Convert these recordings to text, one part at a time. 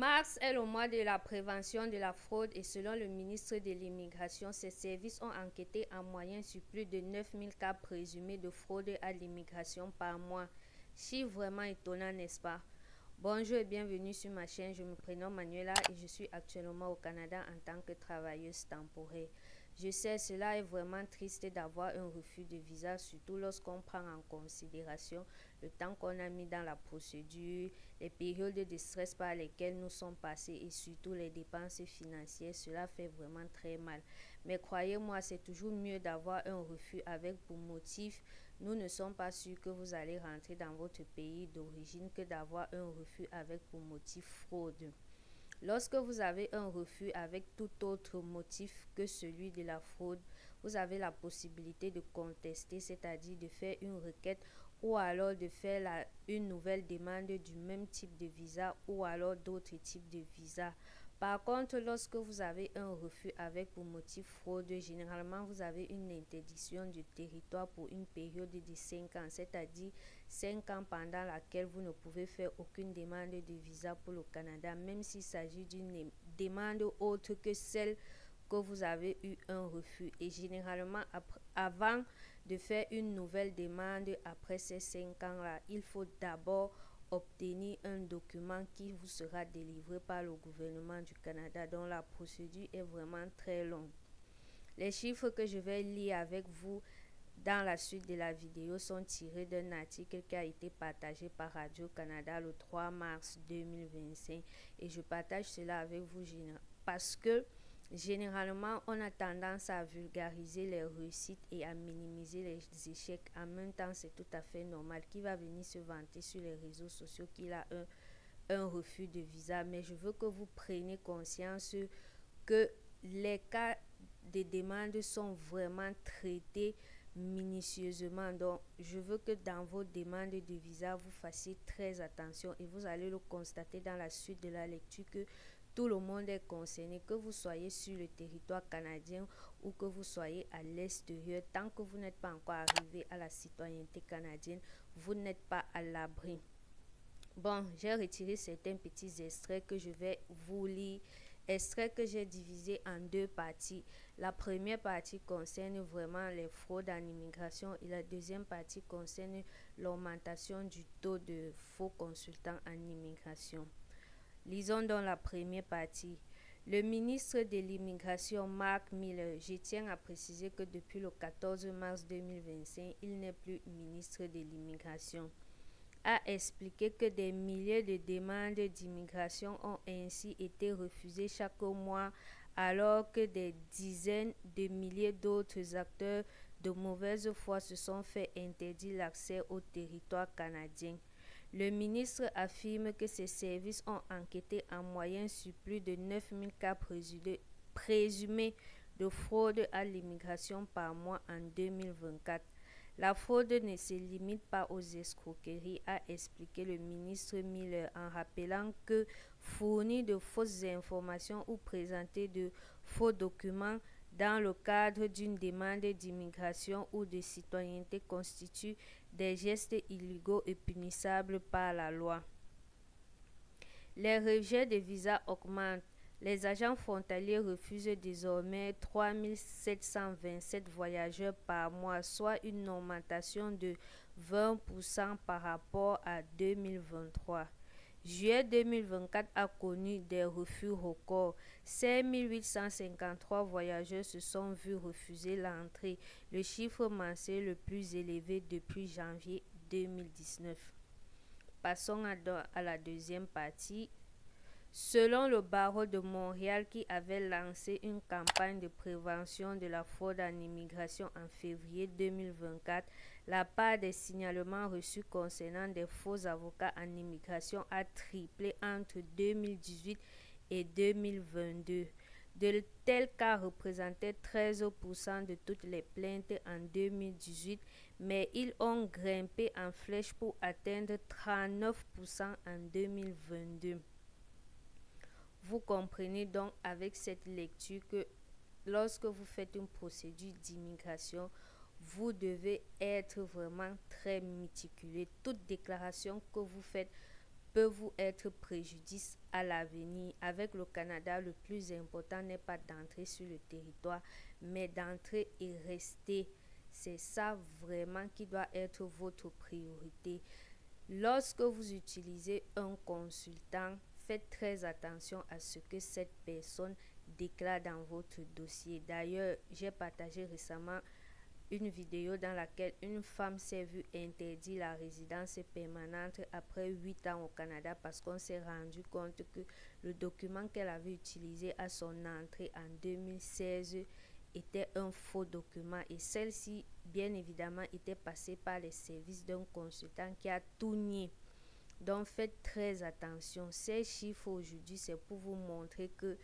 Mars est le mois de la prévention de la fraude et selon le ministre de l'Immigration, ses services ont enquêté en moyenne sur plus de 9000 cas présumés de fraude à l'immigration par mois. Chiffre vraiment étonnant, n'est-ce pas? Bonjour et bienvenue sur ma chaîne, je me prénomme Manuela et je suis actuellement au Canada en tant que travailleuse temporaire. Je sais, cela est vraiment triste d'avoir un refus de visa, surtout lorsqu'on prend en considération le temps qu'on a mis dans la procédure, les périodes de stress par lesquelles nous sommes passés et surtout les dépenses financières. Cela fait vraiment très mal. Mais croyez-moi, c'est toujours mieux d'avoir un refus avec pour motif nous ne sommes pas sûrs que vous allez rentrer dans votre pays d'origine que d'avoir un refus avec pour motif fraude. Lorsque vous avez un refus avec tout autre motif que celui de la fraude, vous avez la possibilité de contester, c'est-à-dire de faire une requête ou alors de faire une nouvelle demande du même type de visa ou alors d'autres types de visas. Par contre, lorsque vous avez un refus avec pour motif fraude, généralement vous avez une interdiction du territoire pour une période de 5 ans, c'est-à-dire 5 ans pendant laquelle vous ne pouvez faire aucune demande de visa pour le Canada, même s'il s'agit d'une demande autre que celle que vous avez eu un refus. Et généralement, avant de faire une nouvelle demande après ces 5 ans-là, il faut d'abord obtenir un document qui vous sera délivré par le gouvernement du Canada, dont la procédure est vraiment très longue. Les chiffres que je vais lire avec vous dans la suite de la vidéo sont tirés d'un article qui a été partagé par Radio-Canada le 3 mars 2025 et je partage cela avec vous parce que généralement on a tendance à vulgariser les réussites et à minimiser les échecs. En même temps, c'est tout à fait normal. Qui va venir se vanter sur les réseaux sociaux qu'il a un refus de visa? Mais je veux que vous preniez conscience que les cas de demande sont vraiment traités minutieusement. Donc je veux que dans vos demandes de visa vous fassiez très attention et vous allez le constater dans la suite de la lecture que tout le monde est concerné, que vous soyez sur le territoire canadien ou que vous soyez à l'extérieur. Tant que vous n'êtes pas encore arrivé à la citoyenneté canadienne, vous n'êtes pas à l'abri. Bon, j'ai retiré certains petits extraits que je vais vous lire. Extraits que j'ai divisés en deux parties. La première partie concerne vraiment les fraudes en immigration et la deuxième partie concerne l'augmentation du taux de faux consultants en immigration. Lisons donc la première partie. Le ministre de l'Immigration, Mark Miller, je tiens à préciser que depuis le 14 mars 2025, il n'est plus ministre de l'Immigration, a expliqué que des milliers de demandes d'immigration ont ainsi été refusées chaque mois alors que des dizaines de milliers d'autres acteurs de mauvaise foi se sont fait interdire l'accès au territoire canadien. Le ministre affirme que ses services ont enquêté en moyenne sur plus de 9000 cas présumés de fraude à l'immigration par mois en 2024. La fraude ne se limite pas aux escroqueries, a expliqué le ministre Miller en rappelant que fournir de fausses informations ou présenter de faux documents dans le cadre d'une demande d'immigration ou de citoyenneté constitue des gestes illégaux et punissables par la loi. Les rejets de visas augmentent. Les agents frontaliers refusent désormais 3727 voyageurs par mois, soit une augmentation de 20% par rapport à 2023. Juillet 2024 a connu des refus records. 5853 voyageurs se sont vus refuser l'entrée, le chiffre mensuel le plus élevé depuis janvier 2019. Passons à la deuxième partie. Selon le barreau de Montréal qui avait lancé une campagne de prévention de la fraude en immigration en février 2024, la part des signalements reçus concernant des faux avocats en immigration a triplé entre 2018 et 2022. De tels cas représentaient 13% de toutes les plaintes en 2018, mais ils ont grimpé en flèche pour atteindre 39% en 2022. Vous comprenez donc avec cette lecture que lorsque vous faites une procédure d'immigration, vous devez être vraiment très méticuleux. Toute déclaration que vous faites peut vous être préjudice à l'avenir. Avec le Canada, le plus important n'est pas d'entrer sur le territoire, mais d'entrer et rester. C'est ça vraiment qui doit être votre priorité. Lorsque vous utilisez un consultant, faites très attention à ce que cette personne déclare dans votre dossier. D'ailleurs, j'ai partagé récemment une vidéo dans laquelle une femme s'est vue interdire la résidence permanente après 8 ans au Canada parce qu'on s'est rendu compte que le document qu'elle avait utilisé à son entrée en 2016 était un faux document, et celle-ci, bien évidemment, était passée par les services d'un consultant qui a tout nié. Donc faites très attention. Ces chiffres aujourd'hui, c'est pour vous montrer que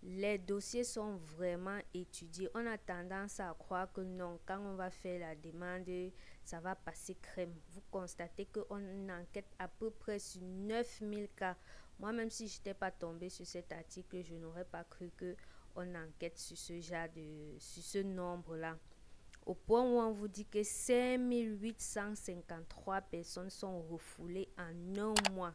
les dossiers sont vraiment étudiés. On a tendance à croire que non, quand on va faire la demande, ça va passer crème. Vous constatez qu'on enquête à peu près sur 9000 cas. Moi, même si je n'étais pas tombée sur cet article, je n'aurais pas cru qu'on enquête sur sur ce nombre-là. Au point où on vous dit que 5853 personnes sont refoulées en un mois.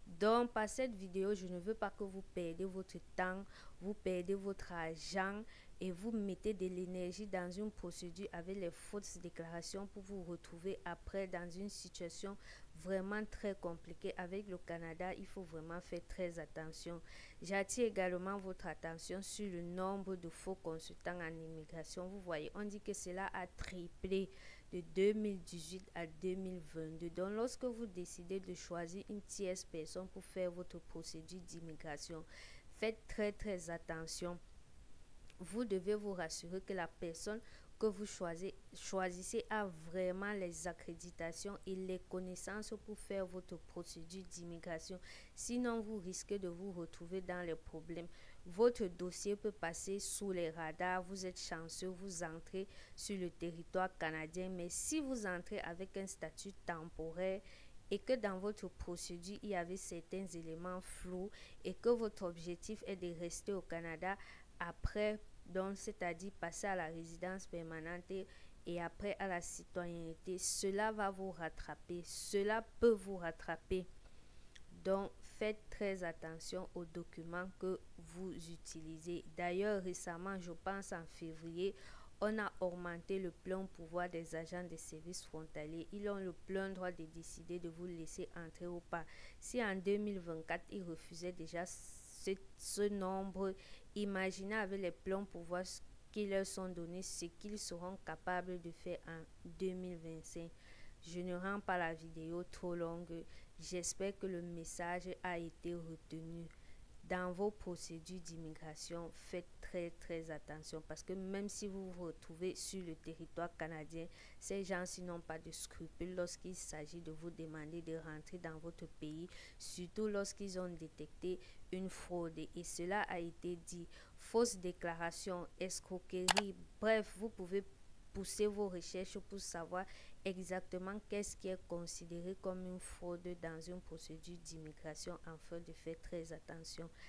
Donc, par cette vidéo, je ne veux pas que vous perdiez votre temps, vous perdez votre argent et vous mettez de l'énergie dans une procédure avec les fausses déclarations pour vous retrouver après dans une situation vraiment très compliquée. Avec le Canada, il faut vraiment faire très attention. J'attire également votre attention sur le nombre de faux consultants en immigration. Vous voyez, on dit que cela a triplé de 2018 à 2022. Donc, lorsque vous décidez de choisir une tierce personne pour faire votre procédure d'immigration, faites très attention. Vous devez vous rassurer que la personne que vous choisissez a vraiment les accréditations et les connaissances pour faire votre procédure d'immigration. Sinon, vous risquez de vous retrouver dans les problèmes. Votre dossier peut passer sous les radars. Vous êtes chanceux, vous entrez sur le territoire canadien. Mais si vous entrez avec un statut temporaire et que dans votre procédure, il y avait certains éléments flous et que votre objectif est de rester au Canada après, donc c'est-à-dire passer à la résidence permanente et après à la citoyenneté, cela va vous rattraper, cela peut vous rattraper. Donc faites très attention aux documents que vous utilisez. D'ailleurs, récemment, je pense en février, on a augmenté le plein pouvoir des agents de services frontaliers. Ils ont le plein droit de décider de vous laisser entrer ou pas. Si en 2024, ils refusaient déjà ce nombre, imaginez avec les pleins pouvoirs qui leur sont donnés, ce qu'ils seront capables de faire en 2025. Je ne rends pas la vidéo trop longue. J'espère que le message a été retenu. Dans vos procédures d'immigration, faites très attention parce que même si vous vous retrouvez sur le territoire canadien, ces gens-ci n'ont pas de scrupules lorsqu'il s'agit de vous demander de rentrer dans votre pays, surtout lorsqu'ils ont détecté une fraude. Et cela a été dit, fausse déclaration, escroquerie, bref, vous pouvez pousser vos recherches pour savoir exactement qu'est-ce qui est considéré comme une fraude dans une procédure d'immigration afin de faire très attention.